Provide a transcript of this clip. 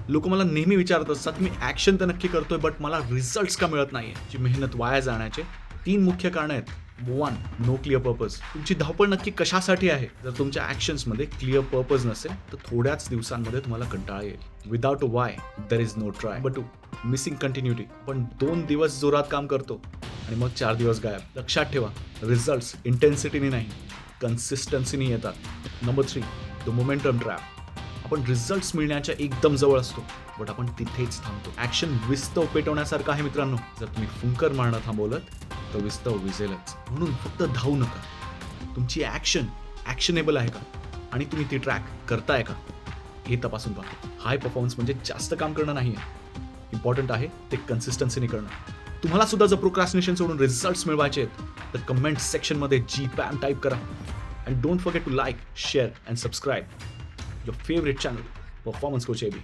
लोक मला नेहमी विचारत असतात, मी ॲक्शन तर नक्की करतोय, बट मला रिझल्ट्स का मिळत नाहीये? जी मेहनत वाया जाण्याचे 3 मुख्य कारणं आहेत. 1. No clear purpose. तुमची धावपळ नक्की कशासाठी आहे? जर तुमच्या ॲक्शन्समध्ये क्लिअर पर्पज नसेल, तर थोड्याच दिवसांमध्ये तुम्हाला कंटाळा येईल. Without a why there is no try. Number 2. Missing continuity. आपण 2 दिवस जोरात काम करतो आणि मग 4 दिवस गायब. लक्षात ठेवा, रिझल्ट्स इंटेन्सिटीने नाही, कन्सिस्टन्सीने येतात. नंबर 3. The momentum trap. आपण रिझल्ट्स मिळण्याच्या एकदम जवळ असतो, बट आपण तिथेच थांबतो. ॲक्शन विस्तव पेटवण्यासारखं आहे मित्रांनो. जर तुम्ही फुंकर मारणं थांबवलं तर विस्तव विझेलच. म्हणून फक्त धावू नका. तुमची ॲक्शन ॲक्शनेबल आहे का, आणि तुम्ही ती ट्रॅक करताय का, हे तपासून पहा. हाय परफॉर्मन्स म्हणजे जास्त काम करणं नाही आहे. इम्पॉर्टंट आहे ते कन्सिस्टन्सीने करणं. तुम्हाला सुद्धा जर प्रोक्रॅस्टिनेशन सोडून रिझल्ट्स मिळवायचे आहेत, तर कमेंट सेक्शनमध्ये GPAM टाईप करा. And don't forget to like, share and subscribe your favourite channel, performance coach AB.